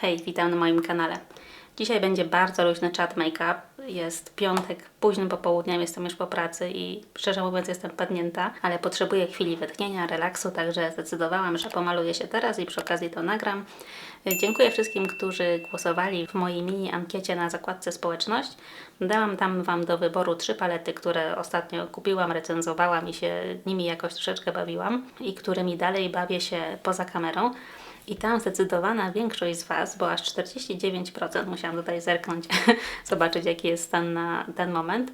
Hej, witam na moim kanale. Dzisiaj będzie bardzo luźny chat make-up. Jest piątek, późnym popołudniem, jestem już po pracy i szczerze mówiąc jestem padnięta, ale potrzebuję chwili wytchnienia, relaksu, także zdecydowałam, że pomaluję się teraz i przy okazji to nagram. Dziękuję wszystkim, którzy głosowali w mojej mini ankiecie na zakładce społeczność. Dałam tam Wam do wyboru 3 palety, które ostatnio kupiłam, recenzowałam i się nimi jakoś troszeczkę bawiłam i którymi dalej bawię się poza kamerą. I tam zdecydowana większość z Was, bo aż 49%, musiałam tutaj zerknąć, zobaczyć jaki jest stan na ten moment,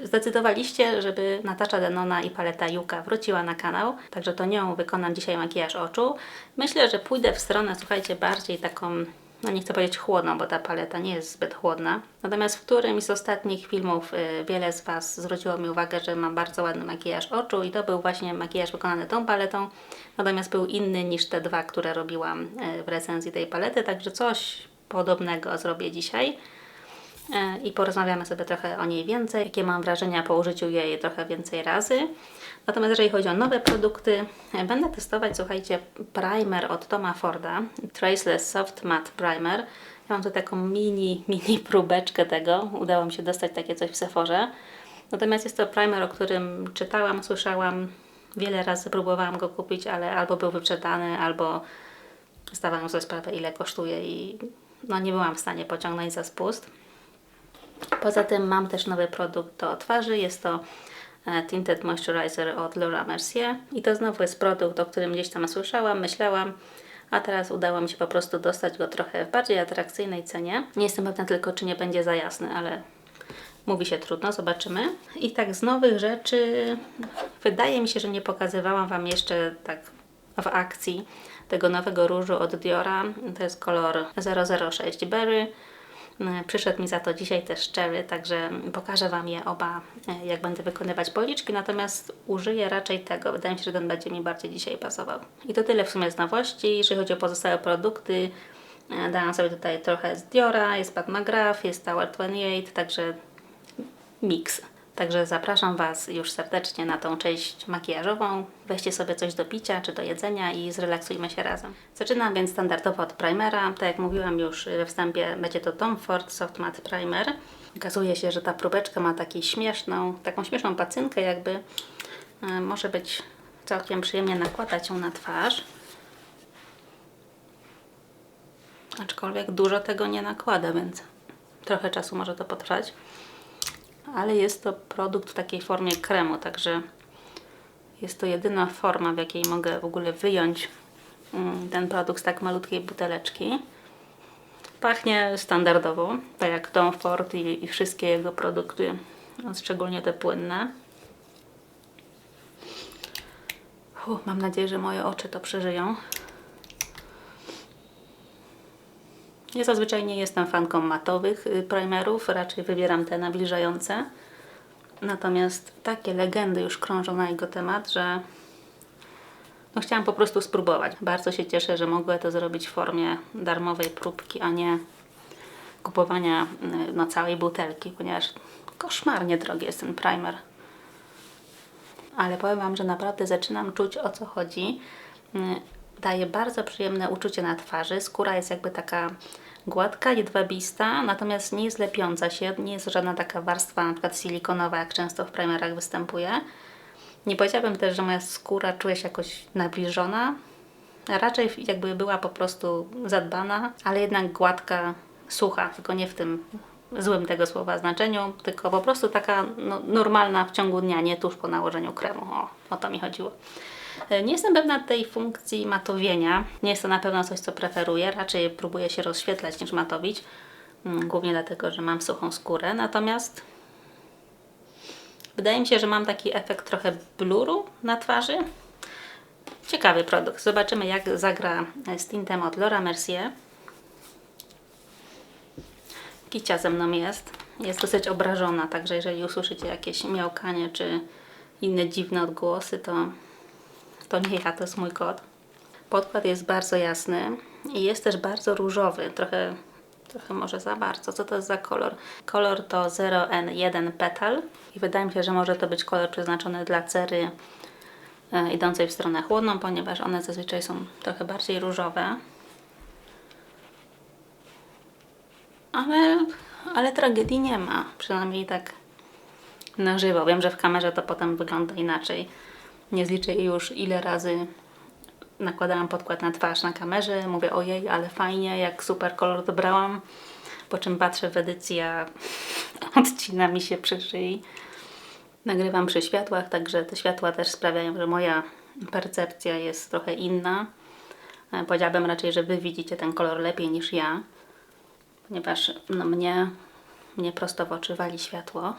zdecydowaliście, żeby Natasza Denona i paleta Yuka wróciła na kanał, także to nią wykonam dzisiaj makijaż oczu. Myślę, że pójdę w stronę, słuchajcie, bardziej taką, no nie chcę powiedzieć chłodną, bo ta paleta nie jest zbyt chłodna. Natomiast w którymś z ostatnich filmów wiele z Was zwróciło mi uwagę, że mam bardzo ładny makijaż oczu i to był właśnie makijaż wykonany tą paletą. Natomiast był inny niż te dwa, które robiłam w recenzji tej palety, także coś podobnego zrobię dzisiaj. I porozmawiamy sobie trochę o niej więcej, jakie mam wrażenia po użyciu jej trochę więcej razy. Natomiast jeżeli chodzi o nowe produkty, będę testować, słuchajcie, primer od Toma Forda, Traceless Soft Matte Primer. Ja mam tu taką mini próbeczkę tego, udało mi się dostać takie coś w Sephorze. Natomiast jest to primer, o którym czytałam, słyszałam, wiele razy próbowałam go kupić, ale albo był wyprzedany, albo zdawałam sobie sprawę, ile kosztuje i no nie byłam w stanie pociągnąć za spust. Poza tym mam też nowy produkt do twarzy, jest to Tinted Moisturizer od Laura Mercier i to znowu jest produkt, o którym gdzieś tam słyszałam, myślałam, a teraz udało mi się po prostu dostać go trochę w bardziej atrakcyjnej cenie. Nie jestem pewna tylko, czy nie będzie za jasny, ale mówi się trudno, zobaczymy. I tak z nowych rzeczy, wydaje mi się, że nie pokazywałam Wam jeszcze tak w akcji tego nowego różu od Diora. To jest kolor 006 Berry. Przyszedł mi za to dzisiaj też Cherry, także pokażę Wam je oba, jak będę wykonywać policzki, natomiast użyję raczej tego. Wydaje mi się, że ten będzie mi bardziej dzisiaj pasował. I to tyle w sumie z nowości. Jeżeli chodzi o pozostałe produkty, dałam sobie tutaj trochę z Diora, jest Pat McGrath, jest Tower 28, także miks. Także zapraszam Was już serdecznie na tą część makijażową. Weźcie sobie coś do picia czy do jedzenia i zrelaksujmy się razem. Zaczynam więc standardowo od primera. Tak jak mówiłam już we wstępie, będzie to Tom Ford Soft Matte Primer. Okazuje się, że ta próbeczka ma taką śmieszną pacynkę jakby. Może być całkiem przyjemnie nakładać ją na twarz. Aczkolwiek dużo tego nie nakłada, więc trochę czasu może to potrwać. Ale jest to produkt w takiej formie kremu, także jest to jedyna forma, w jakiej mogę w ogóle wyjąć ten produkt z tak malutkiej buteleczki. Pachnie standardowo, tak jak Tom Ford i wszystkie jego produkty, szczególnie te płynne. Mam nadzieję, że moje oczy to przeżyją. Ja zazwyczaj nie jestem fanką matowych primerów, raczej wybieram te nawilżające. Natomiast takie legendy już krążą na jego temat, że no chciałam po prostu spróbować. Bardzo się cieszę, że mogę to zrobić w formie darmowej próbki, a nie kupowania całej butelki, ponieważ koszmarnie drogi jest ten primer. Ale powiem Wam, że naprawdę zaczynam czuć, o co chodzi. Daje bardzo przyjemne uczucie na twarzy. Skóra jest jakby taka gładka, jedwabista, natomiast nie jest lepiąca się. Nie jest żadna taka warstwa na przykład silikonowa, jak często w primerach występuje. Nie powiedziałabym też, że moja skóra czuje się jakoś nawilżona. Raczej jakby była po prostu zadbana, ale jednak gładka, sucha, tylko nie w tym złym tego słowa znaczeniu, tylko po prostu taka normalna w ciągu dnia, nie tuż po nałożeniu kremu. O to mi chodziło. Nie jestem pewna tej funkcji matowienia. Nie jest to na pewno coś, co preferuję. Raczej próbuję się rozświetlać niż matowić. Głównie dlatego, że mam suchą skórę. Natomiast wydaje mi się, że mam taki efekt trochę bluru na twarzy. Ciekawy produkt. Zobaczymy, jak zagra z tintem od Laura Mercier. Kicia ze mną jest. Jest dosyć obrażona, także jeżeli usłyszycie jakieś miałkanie czy inne dziwne odgłosy, to nie ja, to jest mój kot. Podkład jest bardzo jasny i jest też bardzo różowy, trochę może za bardzo. Co to jest za kolor? Kolor to 0N1 Petal i wydaje mi się, że może to być kolor przeznaczony dla cery idącej w stronę chłodną, ponieważ one zazwyczaj są trochę bardziej różowe. ale tragedii nie ma, przynajmniej tak na żywo. Wiem, że w kamerze to potem wygląda inaczej. Nie zliczę już, ile razy nakładałam podkład na twarz na kamerze, mówię ojej, ale fajnie, jak super kolor dobrałam, po czym patrzę w edycji, a odcina mi się przy szyi. Nagrywam przy światłach, także te światła też sprawiają, że moja percepcja jest trochę inna. Powiedziałabym raczej, że Wy widzicie ten kolor lepiej niż ja, ponieważ no, mnie prosto w oczy wali światło.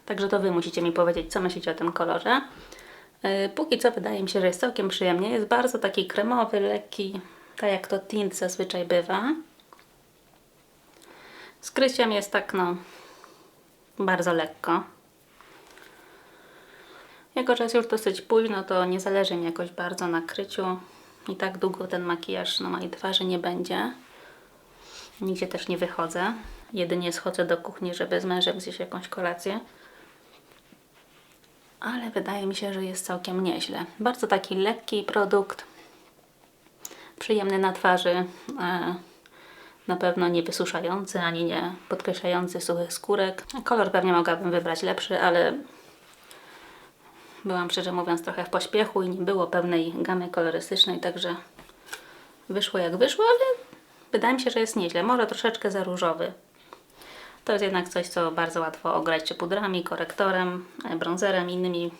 Także to Wy musicie mi powiedzieć, co myślicie o tym kolorze. Póki co wydaje mi się, że jest całkiem przyjemnie. Jest bardzo taki kremowy, lekki, tak jak to tint zazwyczaj bywa. Z kryciem jest tak, no, bardzo lekko. Jako że jest już dosyć późno, to nie zależy mi jakoś bardzo na kryciu. I tak długo ten makijaż na mojej twarzy nie będzie. Nigdzie też nie wychodzę. Jedynie schodzę do kuchni, żeby z mężem zjeść jakąś kolację. Ale wydaje mi się, że jest całkiem nieźle. Bardzo taki lekki produkt. Przyjemny na twarzy. Na pewno nie wysuszający, ani nie podkreślający suchych skórek. Kolor pewnie mogłabym wybrać lepszy, ale byłam szczerze mówiąc trochę w pośpiechu i nie było pełnej gamy kolorystycznej, także wyszło jak wyszło, ale wydaje mi się, że jest nieźle. Może troszeczkę za różowy. To jest jednak coś, co bardzo łatwo ograć czy pudrami, korektorem, bronzerem, innymi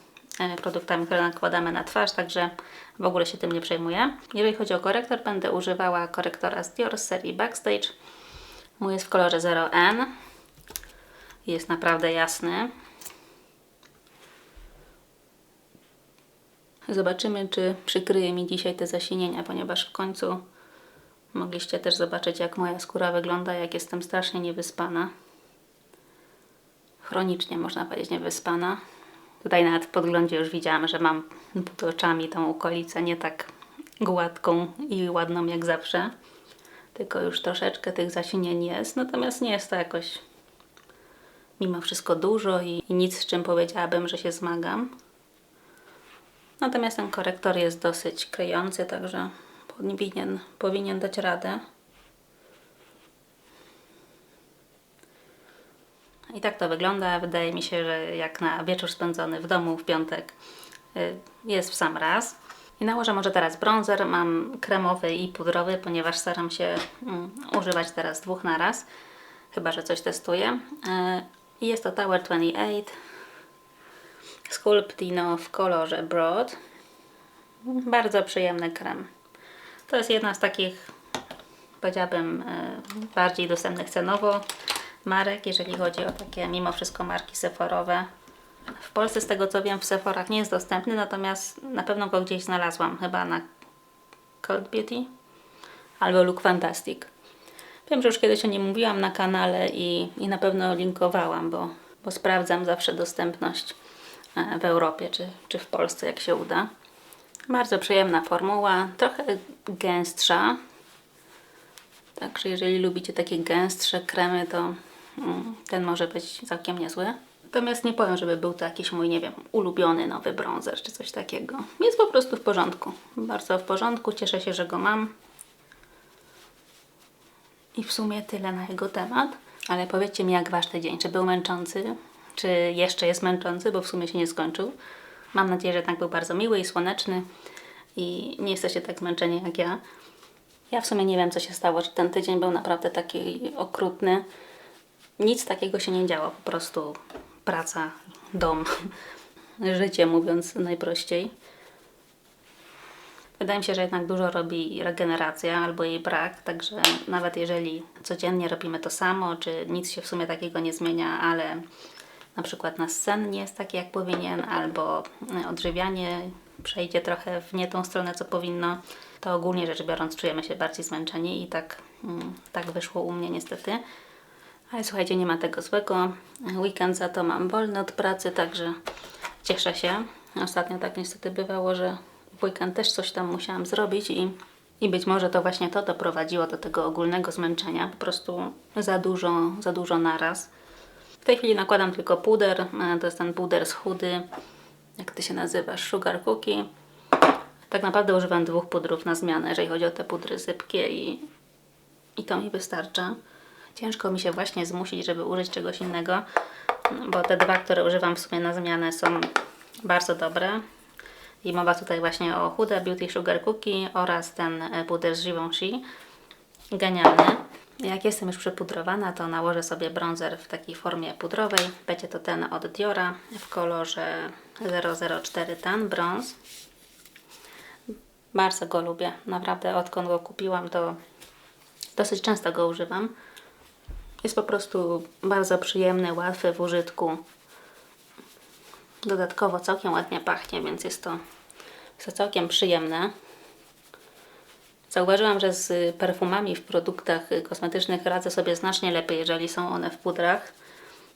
produktami, które nakładamy na twarz, także w ogóle się tym nie przejmuję. Jeżeli chodzi o korektor, będę używała korektora z Dior z serii Backstage. Mój jest w kolorze 0N. Jest naprawdę jasny. Zobaczymy, czy przykryje mi dzisiaj te zasinienia, ponieważ w końcu mogliście też zobaczyć, jak moja skóra wygląda, jak jestem strasznie niewyspana. Chronicznie można powiedzieć niewyspana. Tutaj nawet w podglądzie już widziałam, że mam pod oczami tą okolicę nie tak gładką i ładną jak zawsze. Tylko już troszeczkę tych zasinień jest. Natomiast nie jest to jakoś mimo wszystko dużo i nic, z czym powiedziałabym, że się zmagam. Natomiast ten korektor jest dosyć kryjący, także powinien dać radę. I tak to wygląda. Wydaje mi się, że jak na wieczór spędzony w domu w piątek jest w sam raz. I nałożę może teraz bronzer. Mam kremowy i pudrowy, ponieważ staram się używać teraz dwóch na raz. Chyba że coś testuję. I jest to Tower 28 Sculptino w kolorze Broad. Bardzo przyjemny krem. To jest jedna z takich, powiedziałabym, bardziej dostępnych cenowo marek, jeżeli chodzi o takie mimo wszystko marki sephorowe. W Polsce, z tego co wiem, w Sephorach nie jest dostępny, natomiast na pewno go gdzieś znalazłam, chyba na Cult Beauty albo Look Fantastic. Wiem, że już kiedyś o nim mówiłam na kanale i na pewno linkowałam, bo sprawdzam zawsze dostępność w Europie czy w Polsce, jak się uda. Bardzo przyjemna formuła, trochę gęstsza. Także jeżeli lubicie takie gęstsze kremy, to ten może być całkiem niezły. Natomiast nie powiem, żeby był to jakiś mój, nie wiem, ulubiony nowy bronzer czy coś takiego. Jest po prostu w porządku. Bardzo w porządku, cieszę się, że go mam. I w sumie tyle na jego temat. Ale powiedzcie mi, jak Wasz tydzień? Czy był męczący? Czy jeszcze jest męczący? Bo w sumie się nie skończył. Mam nadzieję, że jednak był bardzo miły i słoneczny. I nie jesteście tak zmęczeni jak ja. Ja w sumie nie wiem, co się stało. Czy ten tydzień był naprawdę taki okrutny. Nic takiego się nie działo. Po prostu praca, dom, życie, mówiąc najprościej. Wydaje mi się, że jednak dużo robi regeneracja albo jej brak, także nawet jeżeli codziennie robimy to samo, czy nic się w sumie takiego nie zmienia, ale na przykład nasz sen nie jest taki jak powinien, albo odżywianie przejdzie trochę w nie tą stronę, co powinno, to ogólnie rzecz biorąc czujemy się bardziej zmęczeni i tak wyszło u mnie niestety. Ale słuchajcie, nie ma tego złego. Weekend za to mam wolny od pracy, także cieszę się. Ostatnio tak niestety bywało, że w weekend też coś tam musiałam zrobić i być może to właśnie to doprowadziło do tego ogólnego zmęczenia. Po prostu za dużo naraz. W tej chwili nakładam tylko puder. To jest ten puder z Hudy. Jak ty się nazywasz? Sugar Cookie. Tak naprawdę używam dwóch pudrów na zmianę, jeżeli chodzi o te pudry sypkie I to mi wystarcza. Ciężko mi się właśnie zmusić, żeby użyć czegoś innego, bo te dwa, które używam w sumie na zmianę, są bardzo dobre. I mowa tutaj właśnie o Huda Beauty Sugar Cookie oraz ten puder z Givenchy. Genialny. Jak jestem już przypudrowana, to nałożę sobie bronzer w takiej formie pudrowej. Będzie to ten od Diora w kolorze 004 Tan Bronze. Bardzo go lubię. Naprawdę odkąd go kupiłam, to dosyć często go używam. Jest po prostu bardzo przyjemny, łatwy w użytku. Dodatkowo całkiem ładnie pachnie, więc jest to całkiem przyjemne. Zauważyłam, że z perfumami w produktach kosmetycznych radzę sobie znacznie lepiej, jeżeli są one w pudrach.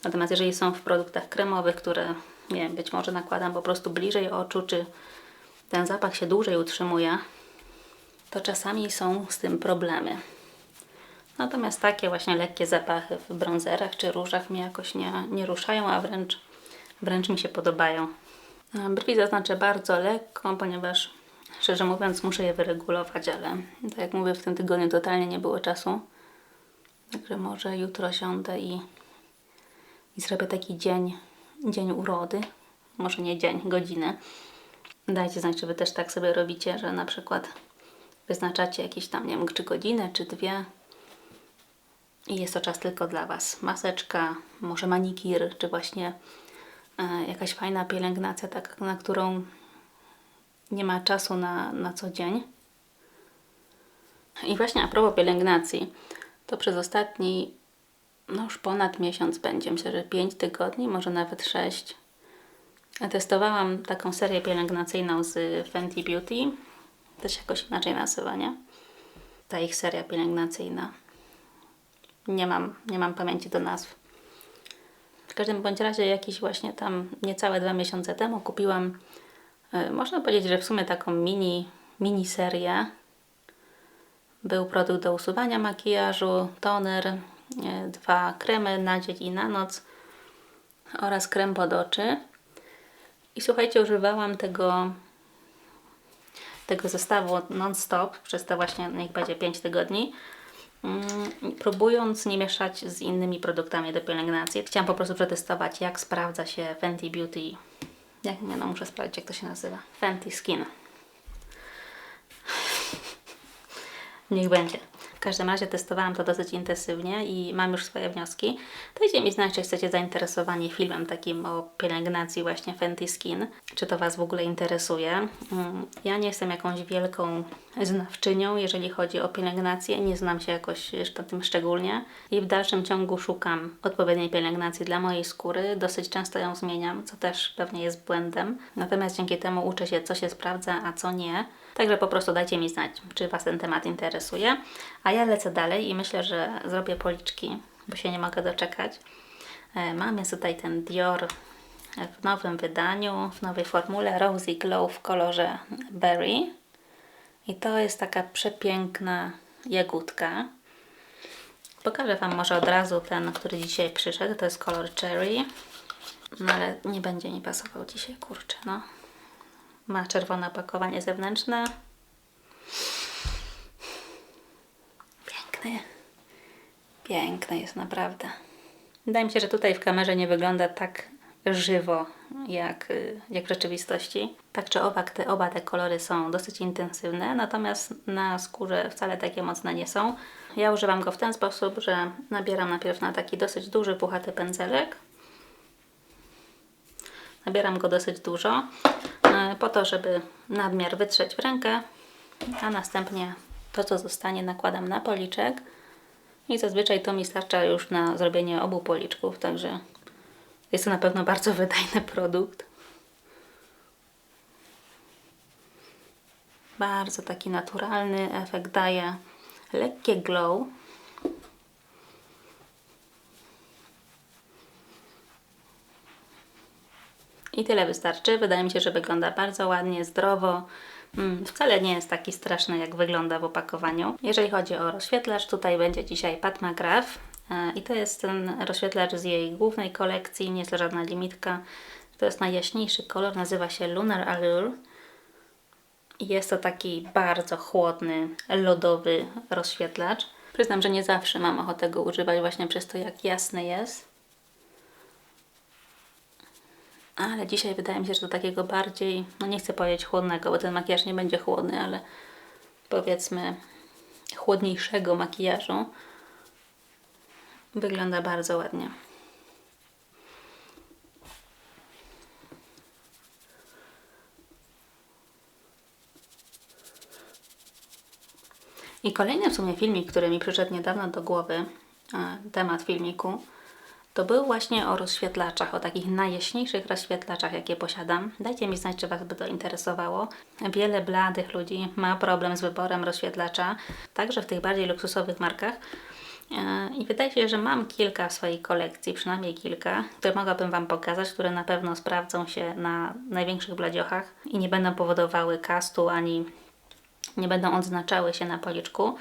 Natomiast jeżeli są w produktach kremowych, które, nie wiem, być może nakładam po prostu bliżej oczu, czy ten zapach się dłużej utrzymuje, to czasami są z tym problemy. Natomiast takie właśnie lekkie zapachy w bronzerach czy różach mnie jakoś nie ruszają, a wręcz mi się podobają. Brwi zaznaczę bardzo lekko, ponieważ szczerze mówiąc muszę je wyregulować, ale tak jak mówię, w tym tygodniu totalnie nie było czasu. Także może jutro siądę i zrobię taki dzień urody. Może nie dzień, godzinę. Dajcie znać, czy Wy też tak sobie robicie, że na przykład wyznaczacie jakieś tam, nie wiem, czy godzinę, czy dwie i jest to czas tylko dla Was. Maseczka, może manikir, czy właśnie jakaś fajna pielęgnacja, tak, na którą nie ma czasu na co dzień. I właśnie a propos pielęgnacji, to przez ostatni, no już ponad miesiąc będzie, myślę, że 5 tygodni, może nawet 6. Testowałam taką serię pielęgnacyjną z Fenty Beauty. To się jakoś inaczej nazywa, nie? Ta ich seria pielęgnacyjna. Nie mam pamięci do nazw. W każdym bądź razie jakiś właśnie tam niecałe 2 miesiące temu kupiłam, można powiedzieć, że w sumie taką mini serię. Był produkt do usuwania makijażu, toner, 2 kremy na dzień i na noc oraz krem pod oczy. I słuchajcie, używałam tego zestawu non-stop przez te właśnie, niech będzie 5 tygodni, próbując nie mieszać z innymi produktami do pielęgnacji. Chciałam po prostu przetestować, jak sprawdza się Fenty Beauty. Muszę sprawdzić, jak to się nazywa. Fenty Skin. Niech będzie. W każdym razie testowałam to dosyć intensywnie i mam już swoje wnioski. Dajcie mi znać, czy jesteście zainteresowani filmem takim o pielęgnacji właśnie Fenty Skin. Czy to Was w ogóle interesuje? Ja nie jestem jakąś wielką znawczynią, jeżeli chodzi o pielęgnację. Nie znam się jakoś jeszcze na tym szczególnie. I w dalszym ciągu szukam odpowiedniej pielęgnacji dla mojej skóry. Dosyć często ją zmieniam, co też pewnie jest błędem. Natomiast dzięki temu uczę się, co się sprawdza, a co nie. Także po prostu dajcie mi znać, czy Was ten temat interesuje. A ja lecę dalej i myślę, że zrobię policzki, bo się nie mogę doczekać. Mam jest tutaj ten Dior w nowym wydaniu, w nowej formule Rosy Glow w kolorze Berry. I to jest taka przepiękna jagódka. Pokażę Wam może od razu ten, który dzisiaj przyszedł. To jest kolor Cherry. No ale nie będzie mi pasował dzisiaj, kurczę, no. Ma czerwone opakowanie zewnętrzne. Piękny. Piękny jest naprawdę. Wydaje mi się, że tutaj w kamerze nie wygląda tak żywo jak w rzeczywistości. Tak czy owak, oba te kolory są dosyć intensywne, natomiast na skórze wcale takie mocne nie są. Ja używam go w ten sposób, że nabieram najpierw na taki dosyć duży, puchaty pędzelek. Nabieram go dosyć dużo, po to, żeby nadmiar wytrzeć w rękę, a następnie to, co zostanie, nakładam na policzek i zazwyczaj to mi starcza już na zrobienie obu policzków, także jest to na pewno bardzo wydajny produkt. Bardzo taki naturalny efekt daje, lekkie glow. I tyle wystarczy. Wydaje mi się, że wygląda bardzo ładnie, zdrowo. Wcale nie jest taki straszny, jak wygląda w opakowaniu. Jeżeli chodzi o rozświetlacz, tutaj będzie dzisiaj Pat McGrath. I to jest ten rozświetlacz z jej głównej kolekcji, nie jest to żadna limitka. To jest najjaśniejszy kolor, nazywa się Lunar Allure. I jest to taki bardzo chłodny, lodowy rozświetlacz. Przyznam, że nie zawsze mam ochotę go używać właśnie przez to, jak jasny jest. Ale dzisiaj wydaje mi się, że do takiego bardziej, no nie chcę powiedzieć chłodnego, bo ten makijaż nie będzie chłodny, ale powiedzmy chłodniejszego makijażu wygląda bardzo ładnie. I kolejny w sumie filmik, który mi przyszedł niedawno do głowy, temat filmiku, to był właśnie o rozświetlaczach, o takich najjaśniejszych rozświetlaczach, jakie posiadam. Dajcie mi znać, czy Was by to interesowało. Wiele bladych ludzi ma problem z wyborem rozświetlacza, także w tych bardziej luksusowych markach. I wydaje się, że mam kilka w swojej kolekcji, przynajmniej kilka, które mogłabym Wam pokazać, które na pewno sprawdzą się na największych bladiochach i nie będą powodowały kastu ani nie będą odznaczały się na policzku.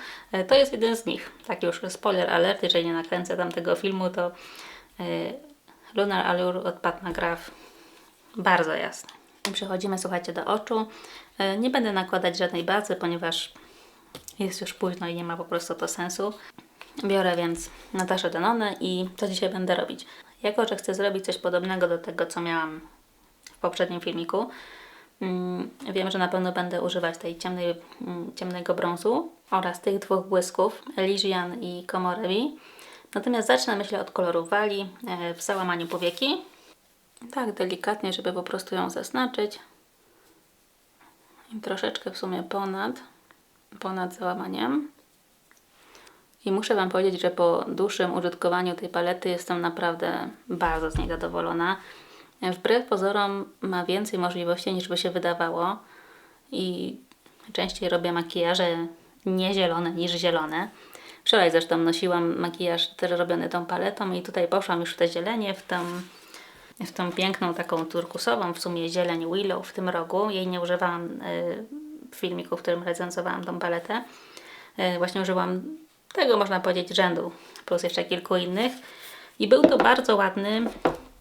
To jest jeden z nich. Tak już spoiler alert, jeżeli nie nakręcę tamtego filmu, to Lunar Allure od Pat McGrath. Bardzo jasny. I przechodzimy, słuchajcie, do oczu. Nie będę nakładać żadnej bazy, ponieważ jest już późno i nie ma po prostu to sensu. Biorę więc Nataszę Denone i co dzisiaj będę robić? Jako że chcę zrobić coś podobnego do tego, co miałam w poprzednim filmiku, wiem, że na pewno będę używać tej ciemnego brązu oraz tych dwóch błysków, Elysian i Komorebi. Natomiast zacznę, myślę, od koloru Wali w załamaniu powieki. Tak delikatnie, żeby po prostu ją zaznaczyć. I troszeczkę w sumie ponad załamaniem. I muszę Wam powiedzieć, że po dłuższym użytkowaniu tej palety jestem naprawdę bardzo z niej zadowolona. Wbrew pozorom ma więcej możliwości, niż by się wydawało. I częściej robię makijaże nie zielone niż zielone. Wczoraj zresztą nosiłam makijaż też robiony tą paletą i tutaj poszłam już w te zielenie, w tą piękną taką turkusową w sumie zieleń Willow w tym rogu. Jej nie używałam w filmiku, w którym recenzowałam tą paletę. Właśnie użyłam tego, można powiedzieć, rzędu, plus jeszcze kilku innych. I był to bardzo ładny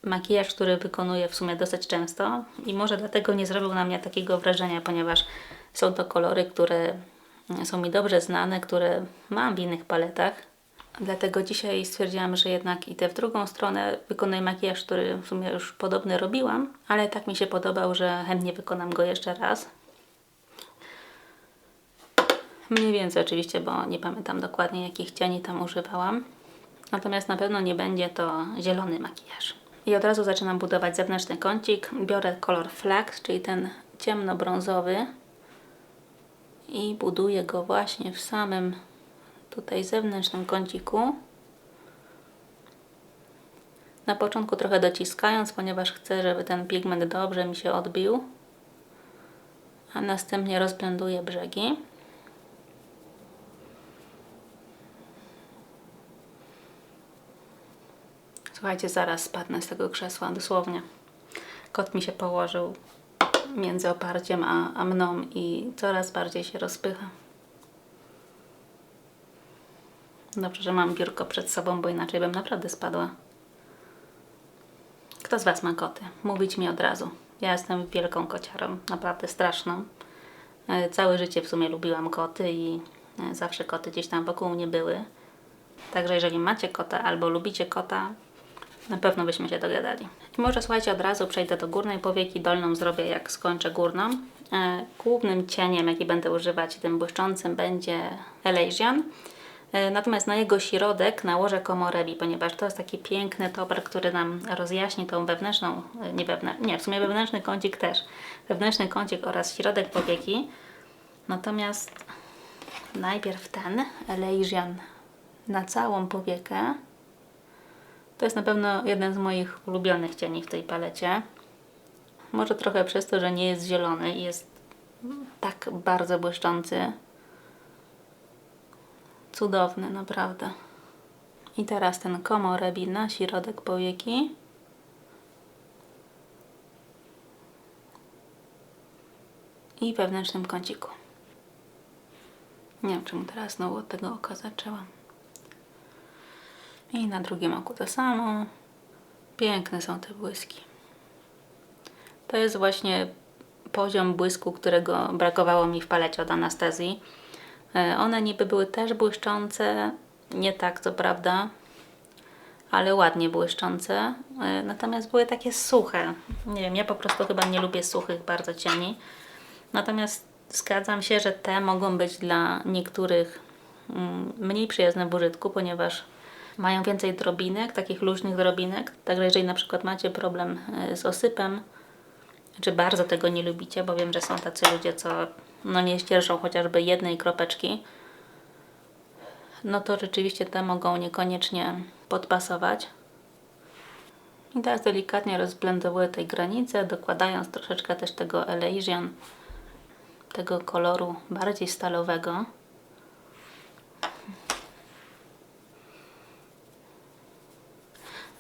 makijaż, który wykonuję w sumie dosyć często i może dlatego nie zrobił na mnie takiego wrażenia, ponieważ są to kolory, które są mi dobrze znane, które mam w innych paletach. Dlatego dzisiaj stwierdziłam, że jednak idę w drugą stronę, wykonuję makijaż, który w sumie już podobny robiłam, ale tak mi się podobał, że chętnie wykonam go jeszcze raz. Mniej więcej oczywiście, bo nie pamiętam dokładnie, jakich cieni tam używałam. Natomiast na pewno nie będzie to zielony makijaż. I od razu zaczynam budować zewnętrzny kącik. Biorę kolor Flax, czyli ten ciemnobrązowy i buduję go właśnie w samym tutaj zewnętrznym kąciku. Na początku trochę dociskając, ponieważ chcę, żeby ten pigment dobrze mi się odbił, a następnie rozblenduję brzegi. Słuchajcie, zaraz spadnę z tego krzesła, dosłownie. Kot mi się położył między oparciem a mną i coraz bardziej się rozpycha. Dobrze, że mam biurko przed sobą, bo inaczej bym naprawdę spadła. Kto z Was ma koty? Mówić mi od razu. Ja jestem wielką kociarą, naprawdę straszną. Całe życie w sumie lubiłam koty i zawsze koty gdzieś tam wokół mnie były. Także jeżeli macie kota albo lubicie kota, na pewno byśmy się dogadali. I może słuchajcie, od razu przejdę do górnej powieki, dolną zrobię jak skończę górną. Głównym cieniem, jaki będę używać, tym błyszczącym, będzie Elysian. Natomiast na jego środek nałożę Komorebi, ponieważ to jest taki piękny toper, który nam rozjaśni tą wewnętrzną, w sumie wewnętrzny kącik też. Wewnętrzny kącik oraz środek powieki. Natomiast najpierw ten Elysian na całą powiekę. To jest na pewno jeden z moich ulubionych cieni w tej palecie. Może trochę przez to, że nie jest zielony i jest tak bardzo błyszczący. Cudowny, naprawdę. I teraz ten Komorebi na środek powieki. I wewnętrznym kąciku. Nie wiem, czemu teraz znowu od tego oka zaczęłam. I na drugim oku to samo. Piękne są te błyski. To jest właśnie poziom błysku, którego brakowało mi w palecie od Anastazji. One niby były też błyszczące, nie tak co prawda, ale ładnie błyszczące, natomiast były takie suche. Nie wiem, ja po prostu chyba nie lubię suchych bardzo cieni. Natomiast zgadzam się, że te mogą być dla niektórych mniej przyjazne w użytku, ponieważ mają więcej drobinek, takich luźnych drobinek. Także jeżeli na przykład macie problem z osypem, czy bardzo tego nie lubicie, bo wiem, że są tacy ludzie, co nie ścierżą chociażby jednej kropeczki, no to rzeczywiście te mogą niekoniecznie podpasować. I teraz delikatnie rozblendowuję tej granicy, dokładając troszeczkę też tego Elasian, tego koloru bardziej stalowego.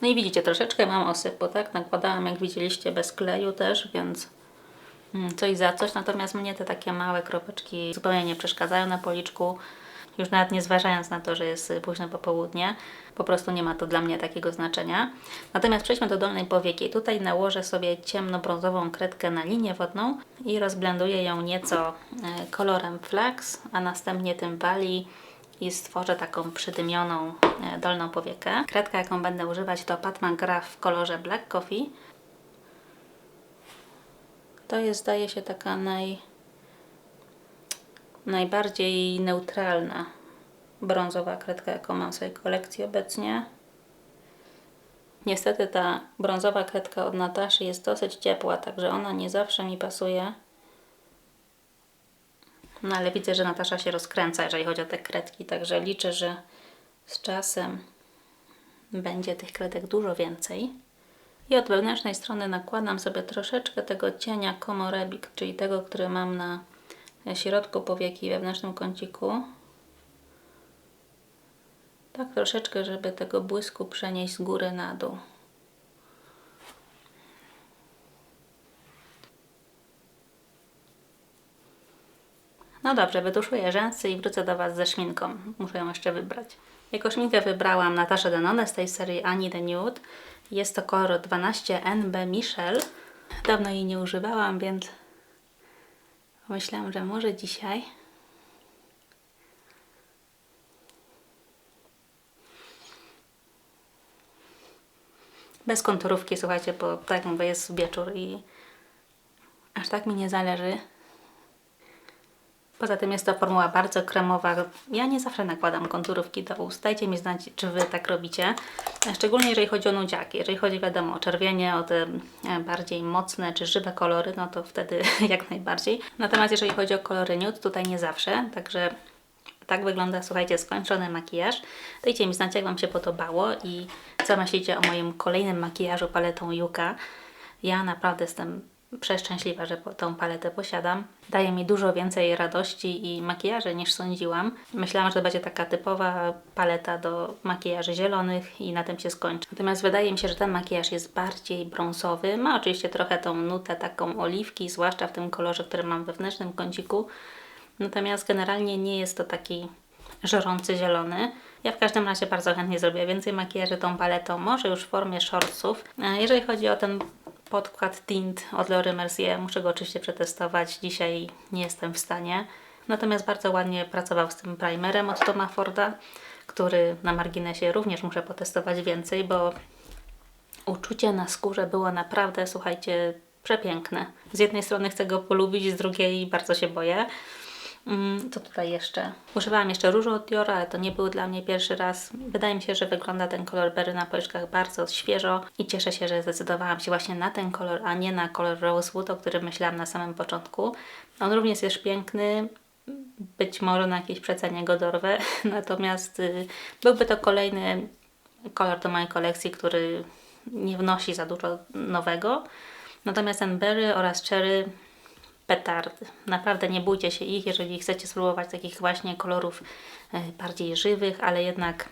No i widzicie, troszeczkę mam osypu, tak? Nakładałam, jak widzieliście, bez kleju też, więc coś za coś. Natomiast mnie te takie małe kropeczki zupełnie nie przeszkadzają na policzku. Już nawet nie zważając na to, że jest późne popołudnie. Po prostu nie ma to dla mnie takiego znaczenia. Natomiast przejdźmy do dolnej powieki. Tutaj nałożę sobie ciemnobrązową kredkę na linię wodną i rozblenduję ją nieco kolorem Flax, a następnie tym Bali i stworzę taką przydymioną dolną powiekę. Kredka, jaką będę używać, to Pat McGrath w kolorze Black Coffee. To jest, zdaje się, taka najbardziej neutralna brązowa kredka, jaką mam w swojej kolekcji obecnie. Niestety ta brązowa kredka od Nataszy jest dosyć ciepła, także ona nie zawsze mi pasuje. No ale widzę, że Natasza się rozkręca, jeżeli chodzi o te kredki, także liczę, że z czasem będzie tych kredek dużo więcej. I od wewnętrznej strony nakładam sobie troszeczkę tego cienia Komorebic, czyli tego, który mam na środku powieki, wewnętrznym kąciku. Tak troszeczkę, żeby tego błysku przenieść z góry na dół. No dobrze, wyduszuję rzęsy i wrócę do Was ze szminką. Muszę ją jeszcze wybrać. Jako szminkę wybrałam Natasha Denona z tej serii Annie the Nude. Jest to kolor 12 NB Michelle. Dawno jej nie używałam, więc myślałam, że może dzisiaj. Bez konturówki, słuchajcie, bo tak jak mówię, jest wieczór i aż tak mi nie zależy. Poza tym jest to formuła bardzo kremowa. Ja nie zawsze nakładam konturówki do ust. Dajcie mi znać, czy Wy tak robicie. Szczególnie jeżeli chodzi o nudziaki. Jeżeli chodzi, wiadomo, o czerwienie, o te bardziej mocne czy żywe kolory, no to wtedy jak najbardziej. Natomiast jeżeli chodzi o kolory nude, tutaj nie zawsze. Także tak wygląda, słuchajcie, skończony makijaż. Dajcie mi znać, jak Wam się podobało i co myślicie o moim kolejnym makijażu paletą Yuka. Ja naprawdę jestem przeszczęśliwa, że tą paletę posiadam. Daje mi dużo więcej radości i makijaży niż sądziłam. Myślałam, że to będzie taka typowa paleta do makijaży zielonych i na tym się skończy. Natomiast wydaje mi się, że ten makijaż jest bardziej brązowy. Ma oczywiście trochę tą nutę taką oliwki, zwłaszcza w tym kolorze, który mam w wewnętrznym kąciku. Natomiast generalnie nie jest to taki żarący zielony. Ja w każdym razie bardzo chętnie zrobię więcej makijaży tą paletą, może już w formie shortsów. Jeżeli chodzi o ten podkład tint od Laura Mercier, muszę go oczywiście przetestować. Dzisiaj nie jestem w stanie. Natomiast bardzo ładnie pracował z tym primerem od Toma Forda, który na marginesie również muszę potestować więcej, bo uczucie na skórze było naprawdę, słuchajcie, przepiękne. Z jednej strony chcę go polubić, z drugiej bardzo się boję. Co tutaj jeszcze? Używałam jeszcze różu od Diora, ale to nie był dla mnie pierwszy raz. Wydaje mi się, że wygląda ten kolor berry na policzkach bardzo świeżo i cieszę się, że zdecydowałam się właśnie na ten kolor, a nie na kolor Rosewood, o którym myślałam na samym początku. On również jest piękny, być może na jakiejś przecenie go dorwę, natomiast byłby to kolejny kolor do mojej kolekcji, który nie wnosi za dużo nowego. Natomiast ten berry oraz cherry petardy. Naprawdę nie bójcie się ich, jeżeli chcecie spróbować takich właśnie kolorów bardziej żywych, ale jednak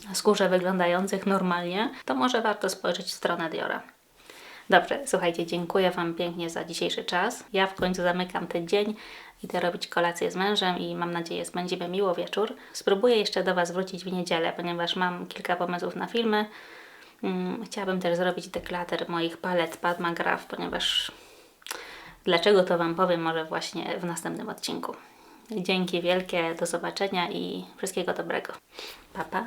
na skórze wyglądających normalnie, to może warto spojrzeć w stronę Diora. Dobrze, słuchajcie, dziękuję Wam pięknie za dzisiejszy czas. Ja w końcu zamykam ten dzień, idę robić kolację z mężem i mam nadzieję, spędzimy miło wieczór. Spróbuję jeszcze do Was wrócić w niedzielę, ponieważ mam kilka pomysłów na filmy. Chciałabym też zrobić deklater moich palet Pat McGrath, ponieważ dlaczego to Wam powiem może właśnie w następnym odcinku. Dzięki wielkie, do zobaczenia i wszystkiego dobrego. Pa, pa!